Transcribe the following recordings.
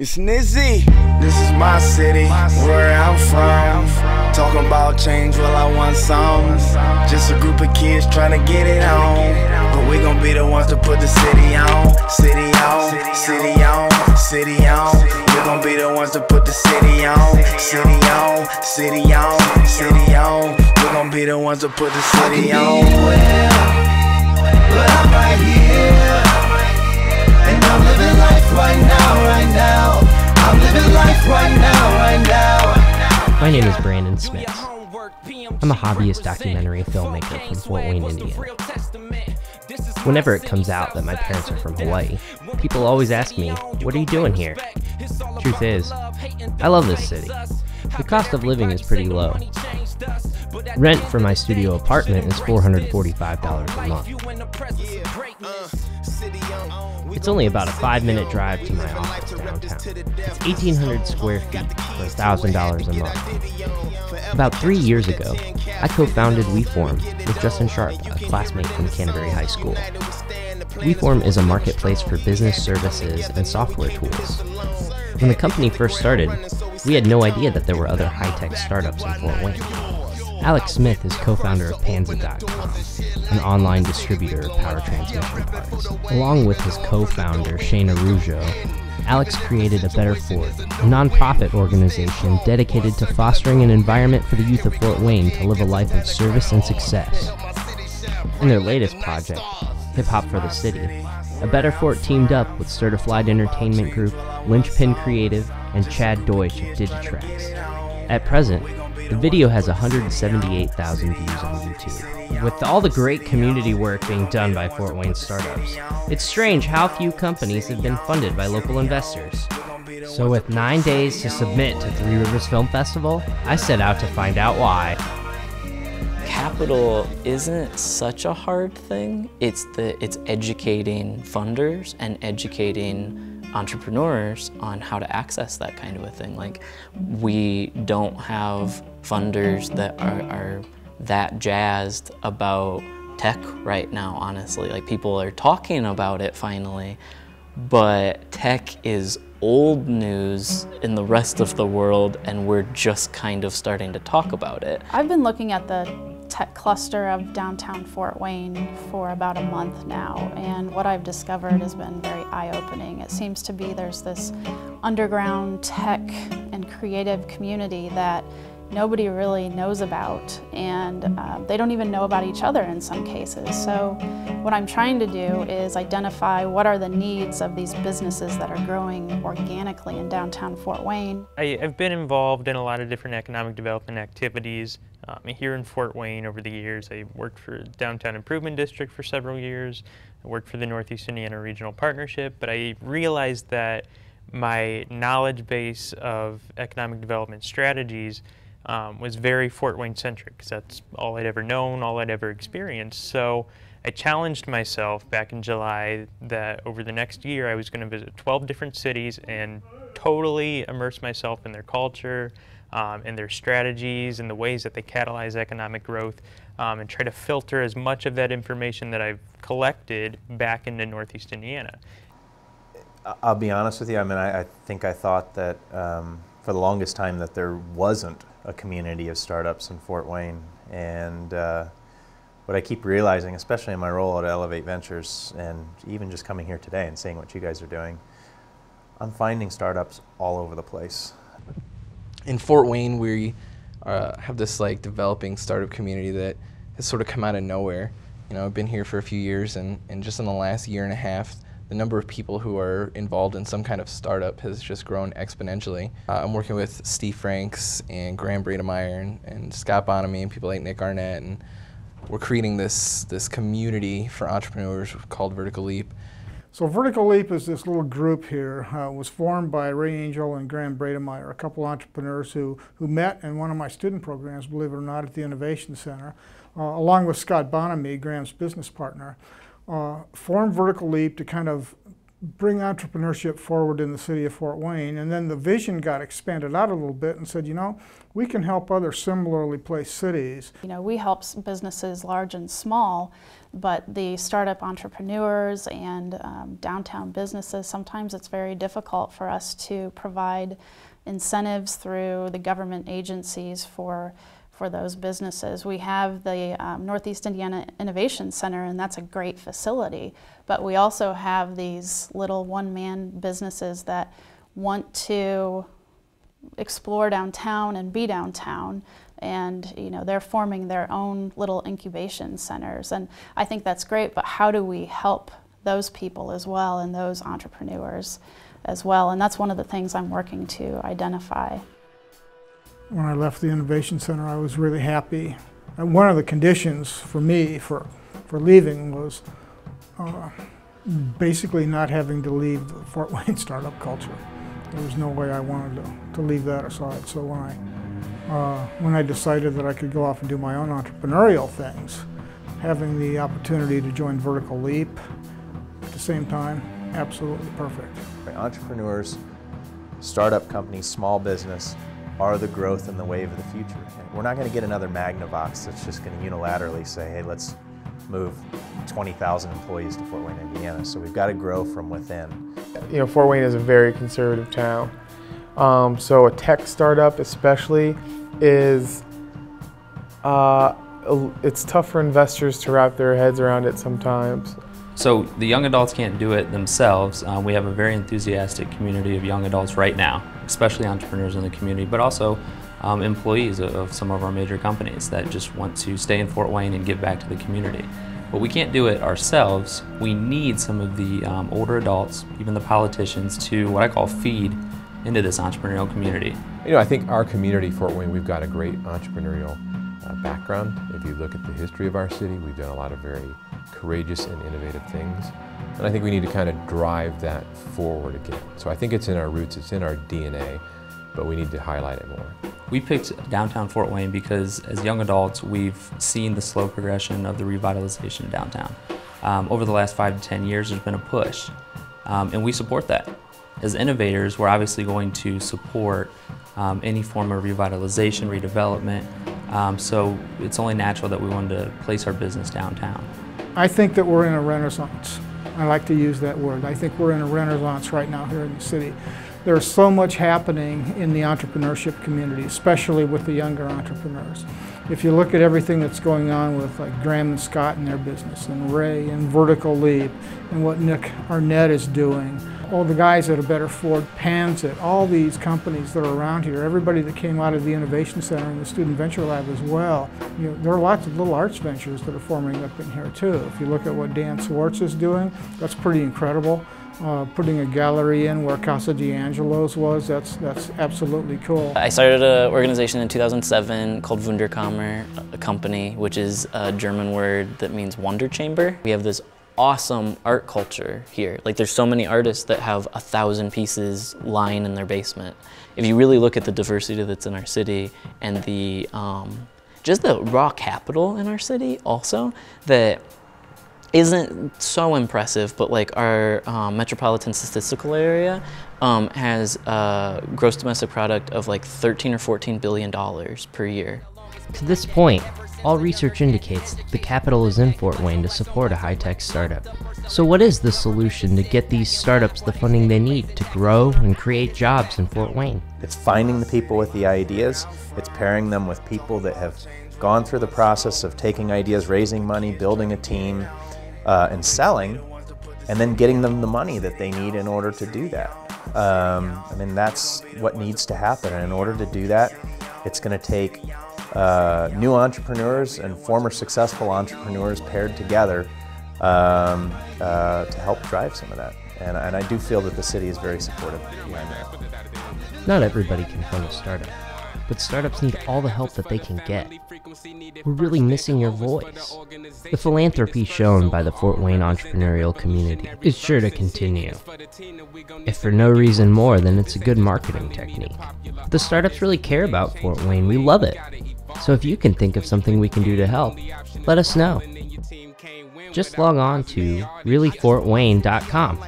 It's Nizzy. This is my city, where I'm from. Talking about change, well I want some. Just a group of kids trying to get it on. But we gon' be the ones to put the city on. City on, city on, city on. We gon' be the ones to put the city on. City on, city on, city on. We gon' be the ones to put the city on. I can be anywhere, but I'm right here. And I'm living life right now, right now. I'm living life right now, right now. My name is Brandon Smith. I'm a hobbyist documentary filmmaker from Fort Wayne, Indiana. Whenever it comes out that my parents are from Hawaii, people always ask me, what are you doing here? Truth is, I love this city. The cost of living is pretty low. Rent for my studio apartment is $445 a month. It's only about a 5-minute drive to my office downtown. It's 1,800 square feet for $1,000 a month. About 3 years ago, I co-founded Weform with Justin Sharp, a classmate from Canterbury High School. Weform is a marketplace for business services and software tools. When the company first started, we had no idea that there were other high-tech startups in Fort Wayne. Alex Smith is co-founder of Panza.com, an online distributor of power transmission parts. Along with his co-founder, Shana Rougeau, Alex created A Better Fort, a nonprofit organization dedicated to fostering an environment for the youth of Fort Wayne to live a life of service and success. In their latest project, Hip Hop for the City, A Better Fort teamed up with Certified Entertainment Group, Lynchpin Creative, and Chad Deutsch of Digitrax. At present, the video has 178,000 views on YouTube. With all the great community work being done by Fort Wayne startups, it's strange how few companies have been funded by local investors. So with 9 days to submit to Three Rivers Film Festival, I set out to find out why. Capital isn't such a hard thing. It's educating funders and educating entrepreneurs on how to access that kind of a thing. Like, we don't have funders that are that jazzed about tech right now, honestly. Like, people are talking about it finally, but tech is old news in the rest of the world, and we're just kind of starting to talk about it. I've been looking at the tech cluster of downtown Fort Wayne for about a month now, and what I've discovered has been very eye-opening. It seems to be there's this underground tech and creative community that nobody really knows about, and they don't even know about each other in some cases. So what I'm trying to do is identify what are the needs of these businesses that are growing organically in downtown Fort Wayne. I've been involved in a lot of different economic development activities here in Fort Wayne over the years. I worked for Downtown Improvement District for several years. I worked for the Northeast Indiana Regional Partnership, but I realized that my knowledge base of economic development strategies was very Fort Wayne centric, because that's all I'd ever known, all I'd ever experienced. So I challenged myself back in July that over the next year I was going to visit 12 different cities and totally immerse myself in their culture, and their strategies and the ways that they catalyze economic growth, and try to filter as much of that information that I've collected back into Northeast Indiana. I'll be honest with you, I mean, I think I thought that for the longest time that there wasn't a community of startups in Fort Wayne, and what I keep realizing, especially in my role at Elevate Ventures, and even just coming here today and seeing what you guys are doing, I'm finding startups all over the place. In Fort Wayne, we have this developing startup community that has sort of come out of nowhere. You know, I've been here for a few years, and just in the last year and a half, the number of people who are involved in some kind of startup has just grown exponentially. I'm working with Steve Franks and Graham Bredemeyer and Scott Bonamy and people like Nick Arnett, and we're creating this community for entrepreneurs called Vertical Leap. So Vertical Leap is this little group here. It was formed by Ray Angel and Graham Bredemeyer, a couple entrepreneurs who met in one of my student programs, believe it or not, at the Innovation Center, along with Scott Bonamy, Graham's business partner. Formed Vertical Leap to kind of bring entrepreneurship forward in the city of Fort Wayne. And then the vision got expanded out a little bit and said, you know, we can help other similarly placed cities. You know, we help businesses large and small, but the startup entrepreneurs and downtown businesses, sometimes it's very difficult for us to provide incentives through the government agencies for those businesses. We have the Northeast Indiana Innovation Center, and that's a great facility, but we also have these little one-man businesses that want to explore downtown and be downtown, and you know, they're forming their own little incubation centers, and I think that's great, but how do we help those people as well and those entrepreneurs as well? And that's one of the things I'm working to identify. When I left the Innovation Center, I was really happy. And one of the conditions for me for leaving was basically not having to leave the Fort Wayne startup culture. There was no way I wanted to leave that aside. So when I decided that I could go off and do my own entrepreneurial things, having the opportunity to join Vertical Leap at the same time, absolutely perfect. Entrepreneurs, startup companies, small business are the growth and the wave of the future. And we're not going to get another Magnavox that's just going to unilaterally say, hey, let's move 20,000 employees to Fort Wayne, Indiana. So we've got to grow from within. You know, Fort Wayne is a very conservative town. So a tech startup especially is, it's tough for investors to wrap their heads around it sometimes. So the young adults can't do it themselves. We have a very enthusiastic community of young adults right now, especially entrepreneurs in the community, but also employees of some of our major companies that just want to stay in Fort Wayne and give back to the community. But we can't do it ourselves. We need some of the older adults, even the politicians, to what I call feed into this entrepreneurial community. You know, I think our community, Fort Wayne, we've got a great entrepreneurial background. If you look at the history of our city, we've done a lot of very courageous and innovative things. And I think we need to kind of drive that forward again. So I think it's in our roots, it's in our DNA, but we need to highlight it more. We picked downtown Fort Wayne because as young adults, we've seen the slow progression of the revitalization of downtown. Over the last 5 to 10 years, there's been a push, and we support that. As innovators, we're obviously going to support any form of revitalization, redevelopment, so it's only natural that we wanted to place our business downtown. I think that we're in a renaissance. I like to use that word. I think we're in a renaissance right now here in the city. There's so much happening in the entrepreneurship community, especially with the younger entrepreneurs. If you look at everything that's going on with like Graham and Scott and their business, and Ray and Vertical Leap, and what Nick Arnett is doing, all the guys at A Better Ford, Pansit, all these companies that are around here, everybody that came out of the Innovation Center and the Student Venture Lab as well. You know, there are lots of little arts ventures that are forming up in here too. If you look at what Dan Swartz is doing, that's pretty incredible. Putting a gallery in where Casa D'Angelo's was, that's absolutely cool. I started an organization in 2007 called Wunderkammer, a company, which is a German word that means wonder chamber. We have this awesome art culture here. Like, there's so many artists that have 1,000 pieces lying in their basement. If you really look at the diversity that's in our city and the just the raw capital in our city also, that isn't so impressive, but like our metropolitan statistical area has a gross domestic product of like $13 or $14 billion per year. To this point, all research indicates the capital is in Fort Wayne to support a high-tech startup. So what is the solution to get these startups the funding they need to grow and create jobs in Fort Wayne? It's finding the people with the ideas, it's pairing them with people that have gone through the process of taking ideas, raising money, building a team, and selling, and then getting them the money that they need in order to do that. I mean, that's what needs to happen, and in order to do that, it's going to take new entrepreneurs and former successful entrepreneurs paired together to help drive some of that. And I do feel that the city is very supportive behind that. Not everybody can fund a startup, but startups need all the help that they can get. We're really missing your voice. The philanthropy shown by the Fort Wayne entrepreneurial community is sure to continue. If for no reason more than it's a good marketing technique. The startups really care about Fort Wayne. We love it. So if you can think of something we can do to help, let us know. Just log on to reallyfortwayne.com.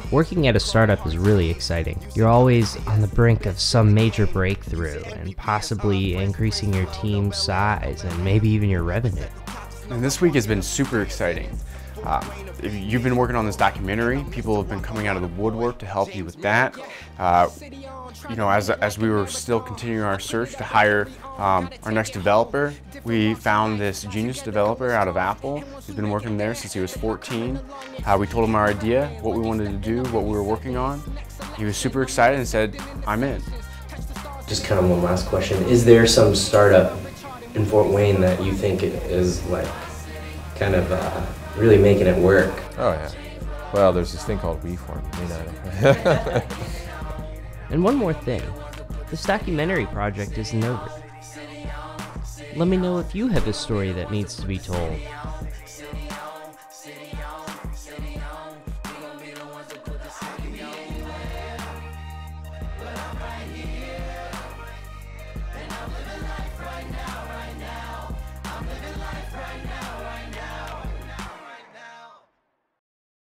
Working at a startup is really exciting. You're always on the brink of some major breakthrough and possibly increasing your team's size and maybe even your revenue. And this week has been super exciting. You've been working on this documentary. People have been coming out of the woodwork to help you with that. You know, as we were still continuing our search to hire our next developer, we found this genius developer out of Apple. He's been working there since he was 14. We told him our idea, what we wanted to do, what we were working on. He was super excited and said, "I'm in." Just kind of one last question. Is there some startup in Fort Wayne that you think is like kind of really making it work? Oh yeah. Well, there's this thing called Weform. You know. And one more thing. This documentary project isn't over. Let me know if you have a story that needs to be told.